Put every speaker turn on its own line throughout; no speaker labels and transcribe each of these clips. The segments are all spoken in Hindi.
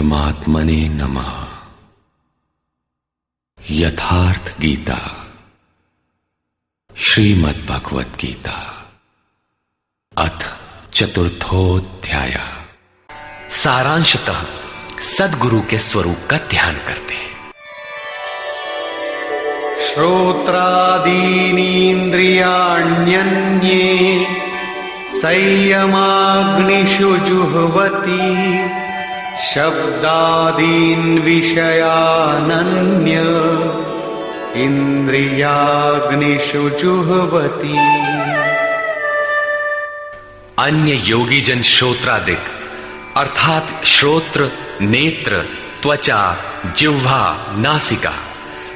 परमात्मने नमः। यथार्थ गीता, श्रीमद् भगवत गीता, अथ चतुर्थोध्याय। सारांशतः सद्गुरु के स्वरूप का ध्यान करते हैं।
श्रोत्रादीनीन्द्रियाण्यन्ये संयमाग्निषु जुह्वति शब्दादीन् विषयानन्य इंद्रियाग्निषु जुह्वति।
अन्य योगी जन श्रोत्रादिक अर्थात श्रोत्र, नेत्र, त्वचा, जिह्वा, नासिका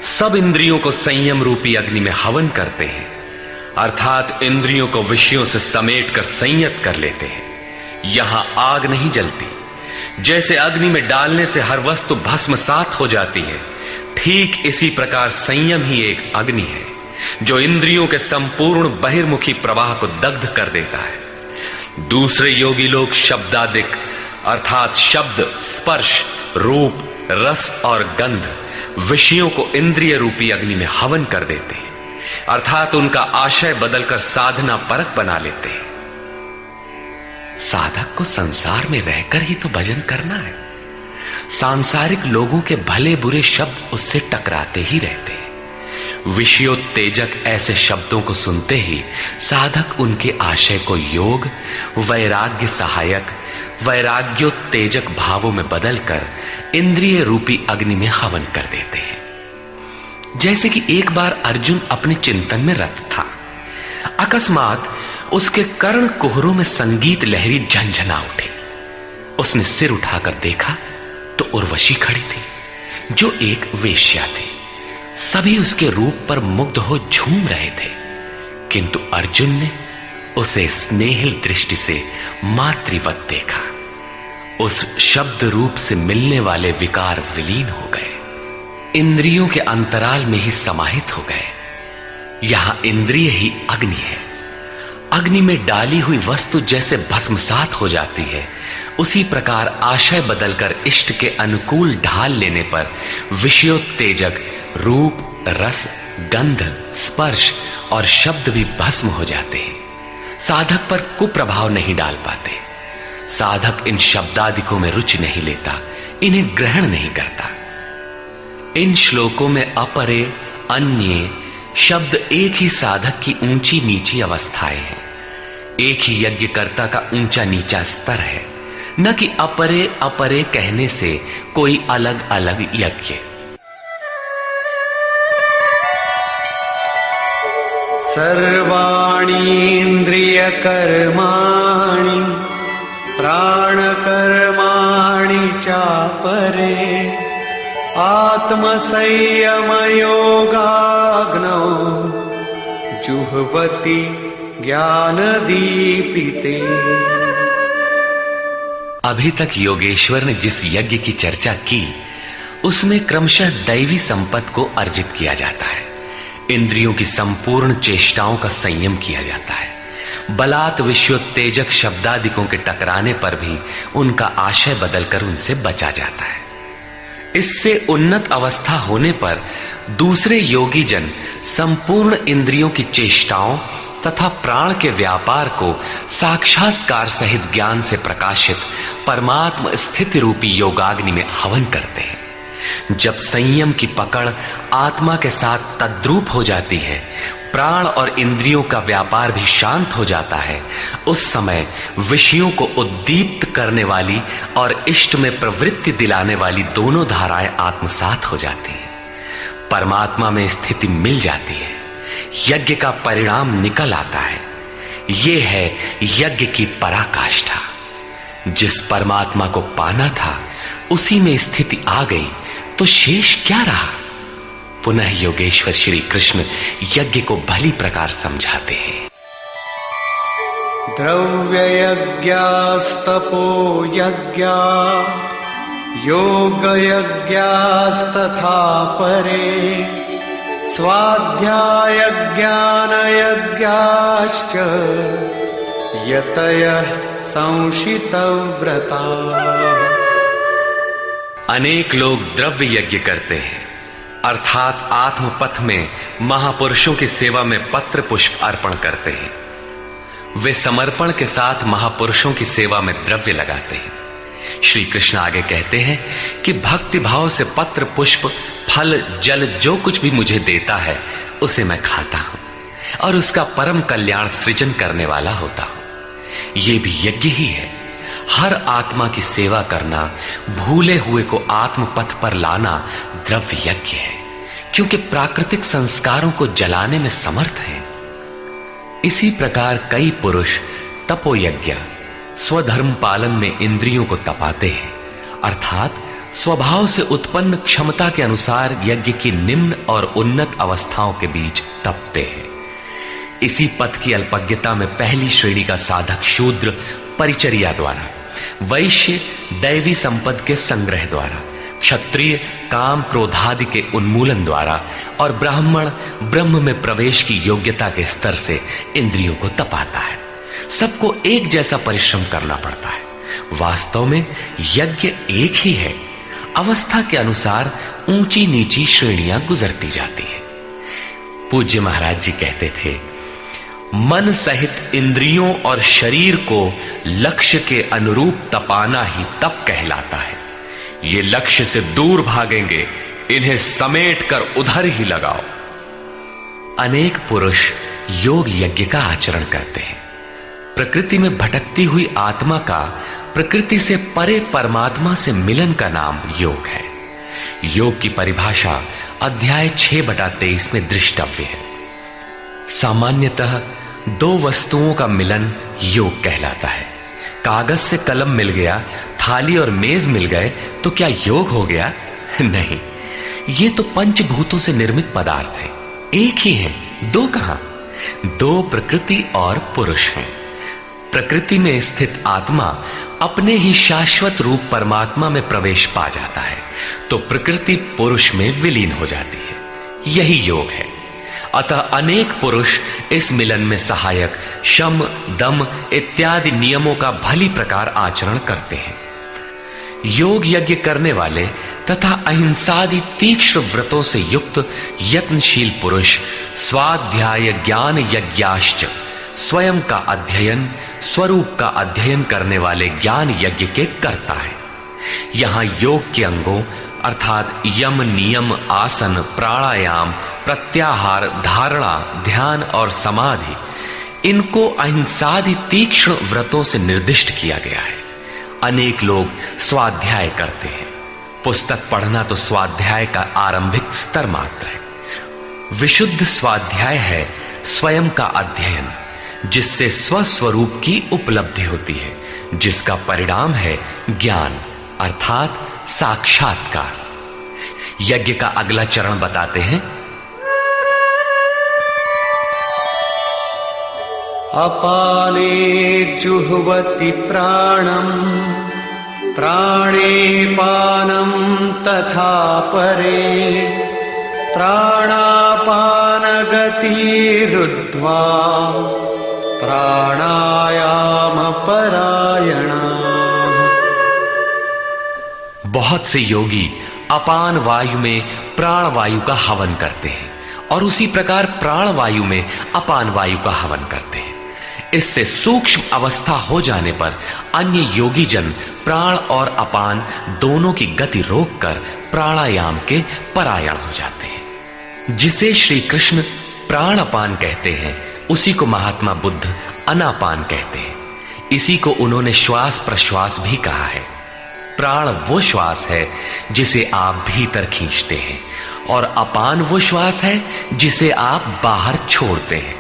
सब इंद्रियों को संयम रूपी अग्नि में हवन करते हैं, अर्थात इंद्रियों को विषयों से समेटकर संयत कर लेते हैं। यहां आग नहीं जलती। जैसे अग्नि में डालने से हर वस्तु भस्मसात हो जाती है, ठीक इसी प्रकार संयम ही एक अग्नि है जो इंद्रियों के संपूर्ण बहिर्मुखी प्रवाह को दग्ध कर देता है। दूसरे योगी लोग शब्दादिक अर्थात शब्द, स्पर्श, रूप, रस और गंध विषयों को इंद्रिय रूपी अग्नि में हवन कर देते हैं, अर्थात उनका आशय बदलकर साधना परक बना लेते हैं। साधक को संसार में रहकर ही तो भजन करना है। सांसारिक लोगों के भले बुरे शब्द उससे टकराते ही रहते हैं। विषयोत्तेजक ऐसे शब्दों को सुनते ही साधक उनके आशय को योग, वैराग्य सहायक, वैराग्योत्तेजक भावों में बदलकर इंद्रिय रूपी अग्नि में हवन कर देते हैं। जैसे कि एक बार अर्जुन अपने चिंतन में रत था, अकस्मात उसके कर्ण कुहरों में संगीत लहरी झंझना उठी। उसने सिर उठाकर देखा तो उर्वशी खड़ी थी, जो एक वेश्या थी। सभी उसके रूप पर मुग्ध हो झूम रहे थे, किंतु अर्जुन ने उसे स्नेहिल दृष्टि से मातृवत देखा। उस शब्द रूप से मिलने वाले विकार विलीन हो गए, इंद्रियों के अंतराल में ही समाहित हो गए। यहां इंद्रिय ही अग्नि है। अग्नि में डाली हुई वस्तु जैसे भस्मसात हो जाती है, उसी प्रकार आशय बदलकर इष्ट के अनुकूल ढाल लेने पर विषयोत्तेजक रूप, रस, गंध, स्पर्श और शब्द भी भस्म हो जाते हैं। साधक पर कुप्रभाव नहीं डाल पाते। साधक इन शब्दादिकों में रुचि नहीं लेता, इन्हें ग्रहण नहीं करता। इन श्लोकों में अपरे, अन्य शब्द एक ही साधक की ऊंची नीची अवस्थाएं हैं। एक ही यज्ञकर्ता का ऊंचा नीचा स्तर है, न कि अपरे अपरे कहने से कोई अलग अलग यज्ञ।
सर्वाणि इंद्रियकर्माणि प्राणकर्माणि चापरे आत्मसंयमयोगाग्नौ जुह्वति ज्ञानदीपिते।
अभी तक योगेश्वर ने जिस यज्ञ की चर्चा की, उसमें क्रमशः दैवी संपत्ति को अर्जित किया जाता है। इंद्रियों की संपूर्ण चेष्टाओं का संयम किया जाता है। बलात् विषयोत्तेजक शब्दादिकों के टकराने पर भी उनका आशय बदलकर उनसे बचा जाता है। इससे उन्नत अवस्था होने पर दूसरे योगी जन संपूर्ण इंद्रियों की चेष्टाओं तथा प्राण के व्यापार को साक्षात्कार सहित ज्ञान से प्रकाशित परमात्म स्थिति रूपी योगाग्नि में हवन करते हैं। जब संयम की पकड़ आत्मा के साथ तद्रूप हो जाती है, प्राण और इंद्रियों का व्यापार भी शांत हो जाता है, उस समय विषयों को उद्दीप्त करने वाली और इष्ट में प्रवृत्ति दिलाने वाली दोनों धाराएं आत्मसात हो जाती हैं। परमात्मा में स्थिति मिल जाती है। यज्ञ का परिणाम निकल आता है। ये है यज्ञ की पराकाष्ठा। जिस परमात्मा को पाना था उसी में स्थिति आ गई तो शेष क्या रहा। पुनः योगेश्वर श्री कृष्ण यज्ञ को भली प्रकार समझाते हैं।
द्रव्य यज्ञास्तपो यज्ञा योग यज्ञास्तथा परे स्वाध्याय ज्ञान यज्ञाश्च यतयः संशितव्रता।
अनेक लोग द्रव्य यज्ञ करते हैं, अर्थात आत्मपथ में महापुरुषों की सेवा में पत्र पुष्प अर्पण करते हैं। वे समर्पण के साथ महापुरुषों की सेवा में द्रव्य लगाते हैं। श्री कृष्ण आगे कहते हैं कि भक्ति भाव से पत्र पुष्प फल जल जो कुछ भी मुझे देता है उसे मैं खाता हूं और उसका परम कल्याण सृजन करने वाला होता हूं। यह भी यज्ञ ही है। हर आत्मा की सेवा करना, भूले हुए को आत्मपथ पर लाना द्रव्य यज्ञ है, क्योंकि प्राकृतिक संस्कारों को जलाने में समर्थ हैं। इसी प्रकार कई पुरुष तपोयज्ञ, स्वधर्म पालन में इंद्रियों को तपाते हैं, अर्थात स्वभाव से उत्पन्न क्षमता के अनुसार यज्ञ की निम्न और उन्नत अवस्थाओं के बीच तपते हैं। इसी पथ की अल्पज्ञता में पहली श्रेणी का साधक शूद्र परिचर्या द्वारा, वैश्य दैवी संपद के संग्रह द्वारा, क्षत्रिय काम क्रोधादि के उन्मूलन द्वारा और ब्राह्मण ब्रह्म में प्रवेश की योग्यता के स्तर से इंद्रियों को तपाता है। सबको एक जैसा परिश्रम करना पड़ता है। वास्तव में यज्ञ एक ही है, अवस्था के अनुसार ऊंची नीची श्रेणियां गुजरती जाती है। पूज्य महाराज जी कहते थे, मन सहित इंद्रियों और शरीर को लक्ष्य के अनुरूप तपाना ही तप कहलाता है। ये लक्ष्य से दूर भागेंगे, इन्हें समेट कर उधर ही लगाओ। अनेक पुरुष योग यज्ञ का आचरण करते हैं। प्रकृति में भटकती हुई आत्मा का प्रकृति से परे परमात्मा से मिलन का नाम योग है। योग की परिभाषा अध्याय 6/23 में दृष्टव्य है। सामान्यतः दो वस्तुओं का मिलन योग कहलाता है। कागज से कलम मिल गया, थाली और मेज मिल गए तो क्या योग हो गया? नहीं, ये तो पंचभूतों से निर्मित पदार्थ हैं। एक ही हैं, दो कहां? दो प्रकृति और पुरुष हैं। प्रकृति में स्थित आत्मा अपने ही शाश्वत रूप परमात्मा में प्रवेश पा जाता है तो प्रकृति पुरुष में विलीन हो जाती है। यही योग है। अतः अनेक पुरुष इस मिलन में सहायक शम दम इत्यादि नियमों का भली प्रकार आचरण करते हैं। योग यज्ञ करने वाले तथा अहिंसादि तीक्ष्ण व्रतों से युक्त यत्नशील पुरुष स्वाध्याय ज्ञान यज्ञाश्च, स्वयं का अध्ययन स्वरूप का अध्ययन करने वाले ज्ञान यज्ञ के कर्ता है। यहां योग के अंगों अर्थात यम नियम आसन प्राणायाम प्रत्याहार धारणा ध्यान और समाधि, इनको अहिंसादि तीक्ष्ण व्रतों से निर्दिष्ट किया गया है। अनेक लोग स्वाध्याय करते हैं। पुस्तक पढ़ना तो स्वाध्याय का आरंभिक स्तर मात्र है। विशुद्ध स्वाध्याय है स्वयं का अध्ययन, जिससे स्वस्वरूप की उपलब्धि होती है, जिसका परिणाम है ज्ञान अर्थात साक्षात्कार। यज्ञ का अगला चरण बताते हैं।
अपाने जुह्वति प्राणम प्राणे पानम तथा परे प्राणापान गतिरुद्ध्वा प्राणायाम परायणा।
बहुत से योगी अपान वायु में प्राण वायु का हवन करते हैं और उसी प्रकार प्राण वायु में अपान वायु का हवन करते हैं। इससे सूक्ष्म अवस्था हो जाने पर अन्य योगी जन प्राण और अपान दोनों की गति रोककर प्राणायाम के परायण हो जाते हैं। जिसे श्री कृष्ण प्राण अपान कहते हैं उसी को महात्मा बुद्ध अनापान कहते हैं। इसी को उन्होंने श्वास प्रश्वास भी कहा है। प्राण वो श्वास है जिसे आप भीतर खींचते हैं और अपान वो श्वास है जिसे आप बाहर छोड़ते हैं।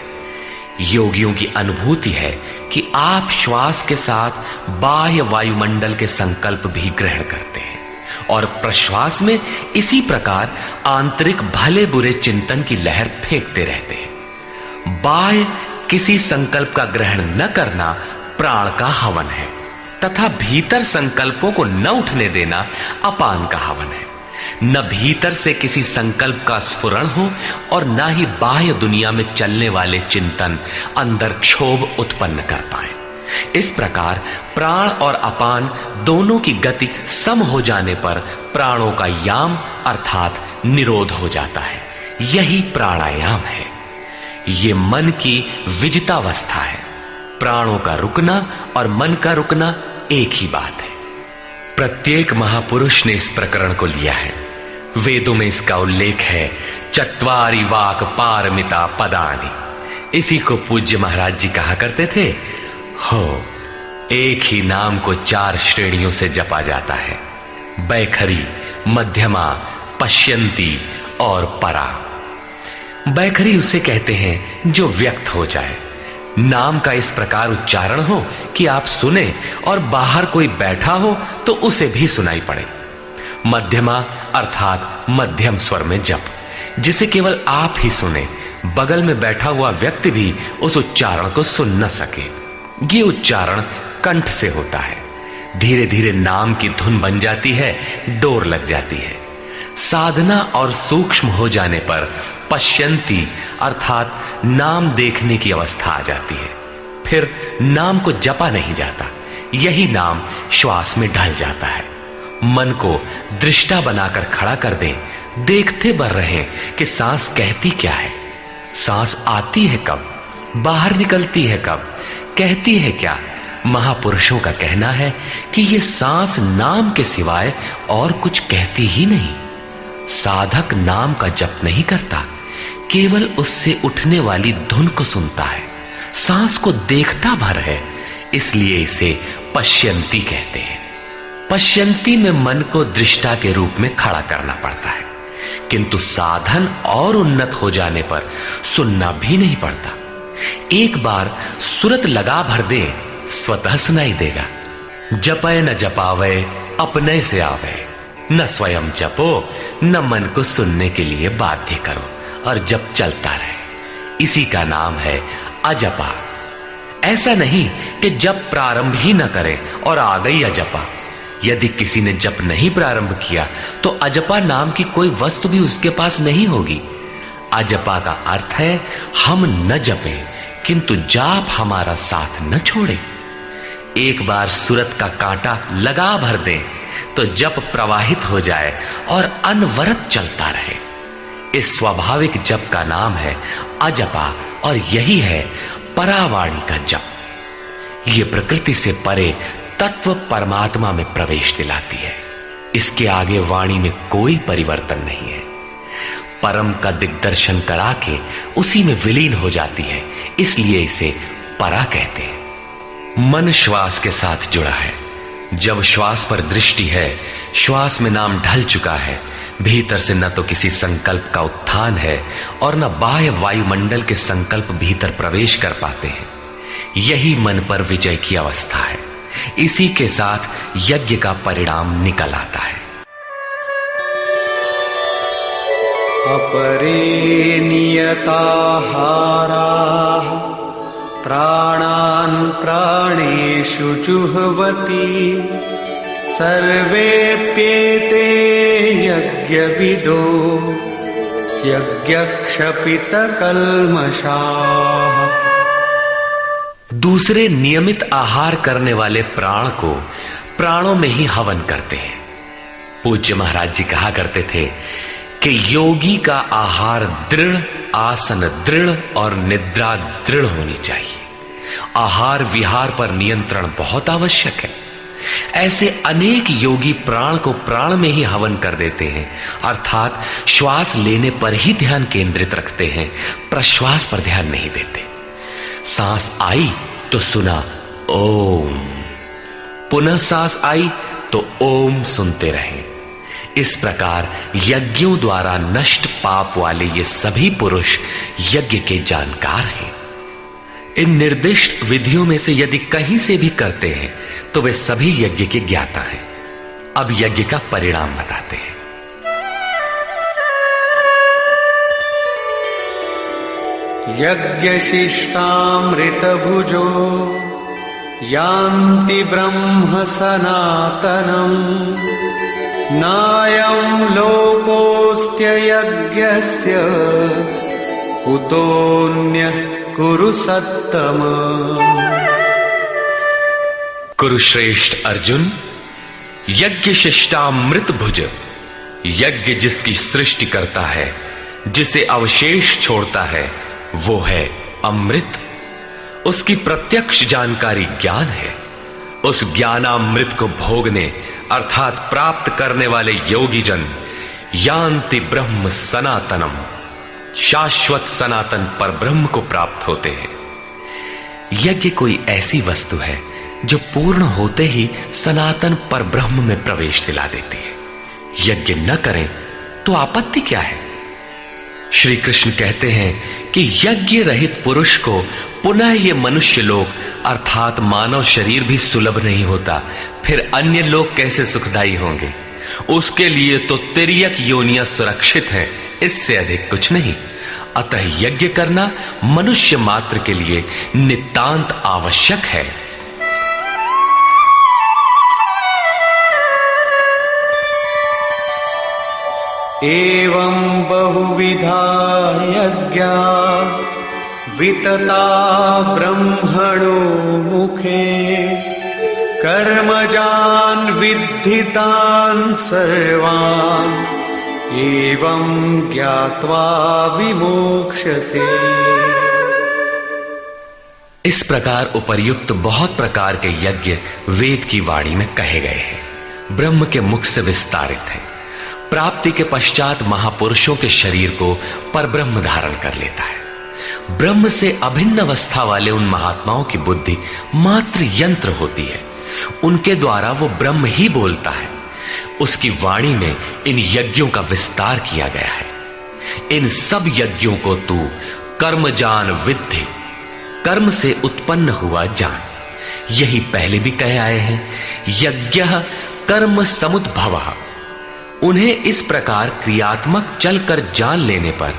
योगियों की अनुभूति है कि आप श्वास के साथ बाह्य वायुमंडल के संकल्प भी ग्रहण करते हैं और प्रश्वास में इसी प्रकार आंतरिक भले बुरे चिंतन की लहर फेंकते रहते हैं। बाह्य किसी संकल्प का ग्रहण न करना प्राण का हवन है तथा भीतर संकल्पों को न उठने देना अपान का हवन है। न भीतर से किसी संकल्प का स्फुरण हो और न ही बाह्य दुनिया में चलने वाले चिंतन अंदर क्षोभ उत्पन्न कर पाए। इस प्रकार प्राण और अपान दोनों की गति सम हो जाने पर प्राणों का याम अर्थात निरोध हो जाता है। यही प्राणायाम है। ये मन की विजितावस्था है। प्राणों का रुकना और मन का रुकना एक ही बात है। प्रत्येक महापुरुष ने इस प्रकरण को लिया है। वेदों में इसका उल्लेख है, चत्वारि वाक पारमिता पदानि। इसी को पूज्य महाराज जी कहा करते थे। हो, एक ही नाम को 4 श्रेणियों से जपा जाता है, बैखरी, मध्यमा, पश्यंती और परा। बैखरी उसे कहते हैं जो व्यक्त हो जाए, नाम का इस प्रकार उच्चारण हो कि आप सुने और बाहर कोई बैठा हो तो उसे भी सुनाई पड़े। मध्यमा अर्थात मध्यम स्वर में जप, जिसे केवल आप ही सुने, बगल में बैठा हुआ व्यक्ति भी उस उच्चारण को सुन न सके। ये उच्चारण कंठ से होता है। धीरे धीरे नाम की धुन बन जाती है, डोर लग जाती है। साधना और सूक्ष्म हो जाने पर पश्यंती अर्थात नाम देखने की अवस्था आ जाती है। फिर नाम को जपा नहीं जाता, यही नाम श्वास में ढल जाता है। मन को दृष्टा बनाकर खड़ा कर दें, देखते बर रहे कि सांस कहती क्या है, सांस आती है कब, बाहर निकलती है कब, कहती है क्या। महापुरुषों का कहना है कि ये सांस नाम के सिवाय और कुछ कहती ही नहीं। साधक नाम का जप नहीं करता, केवल उससे उठने वाली धुन को सुनता है, सांस को देखता भर है, इसलिए इसे पश्यंती कहते हैं। पश्यंती में मन को दृष्टा के रूप में खड़ा करना पड़ता है, किंतु साधन और उन्नत हो जाने पर सुनना भी नहीं पड़ता। एक बार सुरत लगा भर दे, स्वतः सुनाई देगा। जपय न जपावे अपने से आवे, न स्वयं जपो न मन को सुनने के लिए बाध्य करो, और जप चलता रहे। इसी का नाम है अजपा। ऐसा नहीं कि जप प्रारंभ ही न करे और आ गई अजपा। यदि किसी ने जप नहीं प्रारंभ किया तो अजपा नाम की कोई वस्तु भी उसके पास नहीं होगी। अजपा का अर्थ है हम न जपें किंतु जाप हमारा साथ न छोड़े। एक बार सुरत का कांटा लगा भर दें तो जप प्रवाहित हो जाए और अनवरत चलता रहे। इस स्वाभाविक जप का नाम है अजपा, और यही है परावाणी का जप। ये प्रकृति से परे तत्व परमात्मा में प्रवेश दिलाती है। इसके आगे वाणी में कोई परिवर्तन नहीं है। परम का दिग्दर्शन करा के उसी में विलीन हो जाती है, इसलिए इसे परा कहते हैं। मन श्वास के साथ जुड़ा है। जब श्वास पर दृष्टि है, श्वास में नाम ढल चुका है, भीतर से न तो किसी संकल्प का उत्थान है और न बाह्य वायुमंडल के संकल्प भीतर प्रवेश कर पाते हैं। यही मन पर विजय की अवस्था है। इसी के साथ यज्ञ का परिणाम निकल आता है।
अपरे नियताहाराः प्राणान् प्राणेषु जुह्वति सर्वेप्येते यज्ञविदो यज्ञक्षपितकल्मषाः।
दूसरे नियमित आहार करने वाले प्राण को प्राणों में ही हवन करते हैं। पूज्य महाराज जी कहा करते थे कि योगी का आहार दृढ़, आसन दृढ़ और निद्रा दृढ़ होनी चाहिए। आहार विहार पर नियंत्रण बहुत आवश्यक है। ऐसे अनेक योगी प्राण को प्राण में ही हवन कर देते हैं, अर्थात श्वास लेने पर ही ध्यान केंद्रित रखते हैं, प्रश्वास पर ध्यान नहीं देते। सांस आई तो सुना ओम, पुनः सांस आई तो ओम सुनते रहे। इस प्रकार यज्ञों द्वारा नष्ट पाप वाले ये सभी पुरुष यज्ञ के जानकार हैं। इन निर्दिष्ट विधियों में से यदि कहीं से भी करते हैं तो वे सभी यज्ञ के ज्ञाता हैं। अब यज्ञ का परिणाम बताते हैं।
यज्ञशिष्टामृतभुजो यान्ति ब्रह्म सनातनम् नायं लोकोऽस्त्य यज्ञस्य कुतोऽन्यः कुरु सत्तम।
कुरुश्रेष्ठ अर्जुन, यज्ञ शिष्टामृत भुज, यज्ञ जिसकी सृष्टि करता है, जिसे अवशेष छोड़ता है, वो है अमृत। उसकी प्रत्यक्ष जानकारी ज्ञान है। उस ज्ञानामृत को भोगने अर्थात प्राप्त करने वाले योगी जन यान्ति ब्रह्म सनातनम, शाश्वत सनातन पर ब्रह्म को प्राप्त होते हैं। यज्ञ कोई ऐसी वस्तु है जो पूर्ण होते ही सनातन पर ब्रह्म में प्रवेश दिला देती है। यज्ञ न करें तो आपत्ति क्या है? श्री कृष्ण कहते हैं कि यज्ञ रहित पुरुष को पुनः ये मनुष्य लोक अर्थात मानव शरीर भी सुलभ नहीं होता, फिर अन्य लोग कैसे सुखदायी होंगे? उसके लिए तो तिर्यक योनियां सुरक्षित हैं, इससे अधिक कुछ नहीं। अतः यज्ञ करना मनुष्य मात्र के लिए नितांत आवश्यक है।
एवं बहुविधा यज्ञा वितता ब्रह्मणो मुखे, कर्मजान् विद्धितान् सर्वान्, एवं ज्ञात्वा विमोक्ष्यसे।
इस प्रकार उपर्युक्त बहुत प्रकार के यज्ञ वेद की वाणी में कहे गए हैं, ब्रह्म के मुख से विस्तारित है। प्राप्ति के पश्चात महापुरुषों के शरीर को परब्रह्म धारण कर लेता है। ब्रह्म से अभिन्न अवस्था वाले उन महात्माओं की बुद्धि मात्र यंत्र होती है, उनके द्वारा वो ब्रह्म ही बोलता है। उसकी वाणी में इन यज्ञों का विस्तार किया गया है। इन सब यज्ञों को तू कर्म जान विद्धि, कर्म से उत्पन्न हुआ जान। यही पहले भी कहे आए हैं, यज्ञः कर्म समुद्भवः। उन्हें इस प्रकार क्रियात्मक चलकर जान लेने पर,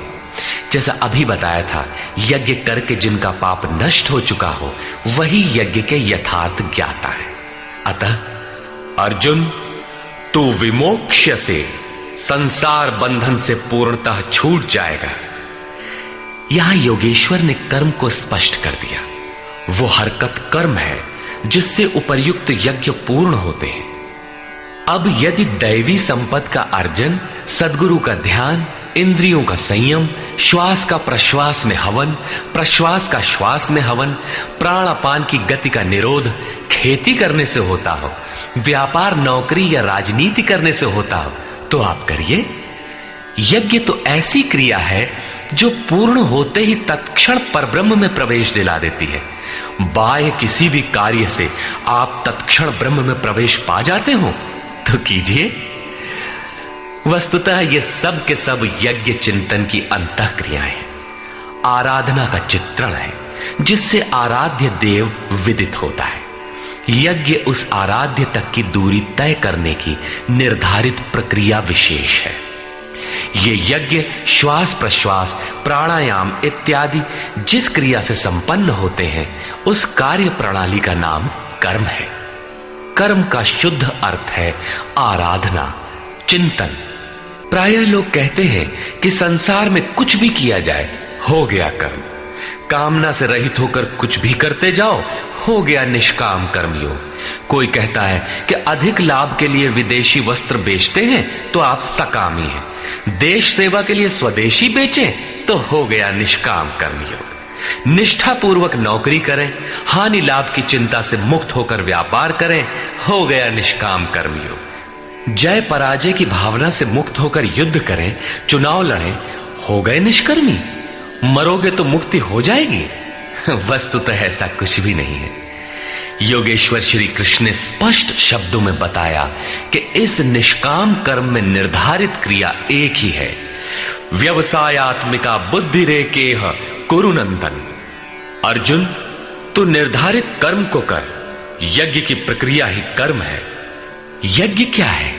जैसा अभी बताया था, यज्ञ करके जिनका पाप नष्ट हो चुका हो वही यज्ञ के यथार्थ ज्ञाता है। अतः अर्जुन, तू विमोक्ष्य से संसार बंधन से पूर्णतः छूट जाएगा। यहां योगेश्वर ने कर्म को स्पष्ट कर दिया। वो हरकत कर्म है जिससे उपर्युक्त यज्ञ पूर्ण होते हैं। अब यदि दैवी संपद का अर्जन, सद्गुरु का ध्यान, इंद्रियों का संयम, श्वास का प्रश्वास में हवन, प्रश्वास का श्वास में हवन, प्राणापान की गति का निरोध खेती करने से होता हो, व्यापार नौकरी या राजनीति करने से होता हो, तो आप करिए। यज्ञ तो ऐसी क्रिया है जो पूर्ण होते ही तत्क्षण परब्रह्म में प्रवेश दिला देती है। बाह्य किसी भी कार्य से आप तत्क्षण ब्रह्म में प्रवेश पा जाते हो तो कीजिए। वस्तुतः ये सब के सब यज्ञ चिंतन की अंतः क्रियाएं हैं, आराधना का चित्रण है जिससे आराध्य देव विदित होता है। यज्ञ उस आराध्य तक की दूरी तय करने की निर्धारित प्रक्रिया विशेष है। ये यज्ञ श्वास प्रश्वास, प्राणायाम इत्यादि जिस क्रिया से संपन्न होते हैं उस कार्य प्रणाली का नाम कर्म है। कर्म का शुद्ध अर्थ है आराधना, चिंतन। प्रायः लोग कहते हैं कि संसार में कुछ भी किया जाए हो गया कर्म, कामना से रहित होकर कुछ भी करते जाओ हो गया निष्काम कर्मयोग। कोई कहता है कि अधिक लाभ के लिए विदेशी वस्त्र बेचते हैं तो आप सकामी हैं, देश सेवा के लिए स्वदेशी बेचें तो हो गया निष्काम कर्मयोग। निष्ठापूर्वक नौकरी करें, हानि लाभ की चिंता से मुक्त होकर व्यापार करें, हो गया निष्काम कर्मयोग। जय पराजय की भावना से मुक्त होकर युद्ध करें, चुनाव लड़ें, हो गए निष्कर्मी। मरोगे तो मुक्ति हो जाएगी। वस्तुतः ऐसा कुछ भी नहीं है। योगेश्वर श्री कृष्ण ने स्पष्ट शब्दों में बताया कि इस निष्काम कर्म में निर्धारित क्रिया एक ही है, व्यवसायात्मिका बुद्धि रेकेह कुरु नंदन। अर्जुन, तू निर्धारित कर्म को कर, यज्ञ की प्रक्रिया ही कर्म है। यज्ञ क्या है?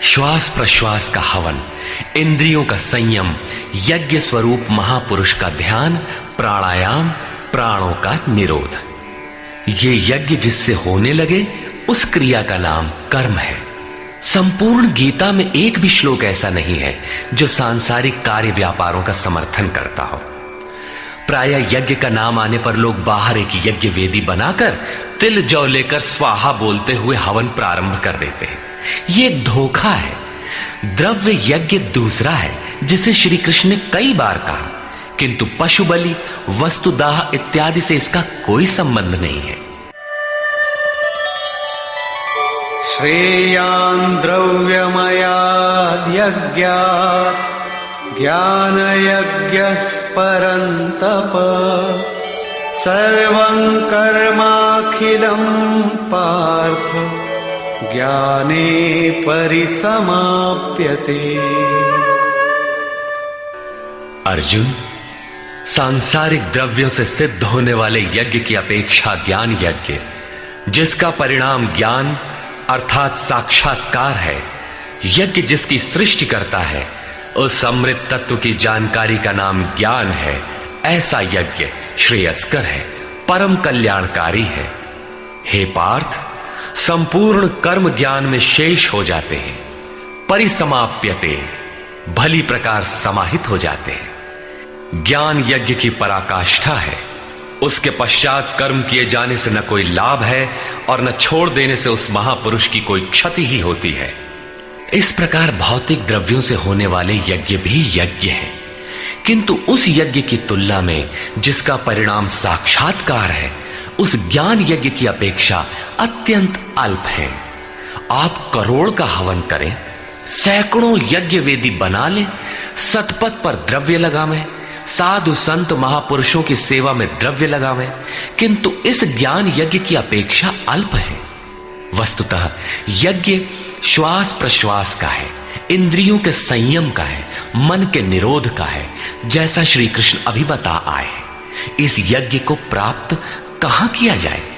श्वास प्रश्वास का हवन, इंद्रियों का संयम, यज्ञ स्वरूप महापुरुष का ध्यान, प्राणायाम, प्राणों का निरोध। ये यज्ञ जिससे होने लगे उस क्रिया का नाम कर्म है। संपूर्ण गीता में एक भी श्लोक ऐसा नहीं है जो सांसारिक कार्य व्यापारों का समर्थन करता हो। प्रायः यज्ञ का नाम आने पर लोग बाहर एक यज्ञ वेदी बनाकर तिल जौ लेकर स्वाहा बोलते हुए हवन प्रारंभ कर देते हैं। ये एक धोखा है। द्रव्य यज्ञ दूसरा है जिसे श्री कृष्ण ने कई बार कहा, किंतु पशु बलि, वस्तुदाह इत्यादि से इसका कोई संबंध नहीं है।
श्रेयान् द्रव्यमयाद् यज्ञात् ज्ञानयज्ञः परन्तप सर्वं कर्माखिलं पार्थ ज्ञाने परिसमाप्यते।
अर्जुन, सांसारिक द्रव्यों से सिद्ध होने वाले यज्ञ की अपेक्षा ज्ञान यज्ञ, जिसका परिणाम ज्ञान अर्थात साक्षात्कार है, यज्ञ जिसकी सृष्टि करता है, उस अमृत तत्व की जानकारी का नाम ज्ञान है। ऐसा यज्ञ श्रेयस्कर है, परम कल्याणकारी है। हे पार्थ, संपूर्ण कर्म ज्ञान में शेष हो जाते हैं, परिसमाप्यते, भली प्रकार समाहित हो जाते हैं। ज्ञान यज्ञ की पराकाष्ठा है। उसके पश्चात कर्म किए जाने से न कोई लाभ है और न छोड़ देने से उस महापुरुष की कोई क्षति ही होती है। इस प्रकार भौतिक द्रव्यों से होने वाले यज्ञ भी यज्ञ है, किंतु उस यज्ञ की तुलना में जिसका परिणाम साक्षात्कार है, उस ज्ञान यज्ञ की अपेक्षा अत्यंत अल्प है। आप करोड़ का हवन करें, सैकड़ों यज्ञ वेदी बना लें, सतपथ पर द्रव्य लगावें, साधु संत महापुरुषों की सेवा में द्रव्य लगावें, किंतु इस ज्ञान यज्ञ की अपेक्षा अल्प है। वस्तुतः यज्ञ श्वास प्रश्वास का है, इंद्रियों के संयम का है, मन के निरोध का है, जैसा श्री कृष्ण अभी बता आए। इस यज्ञ को प्राप्त कहां किया जाए?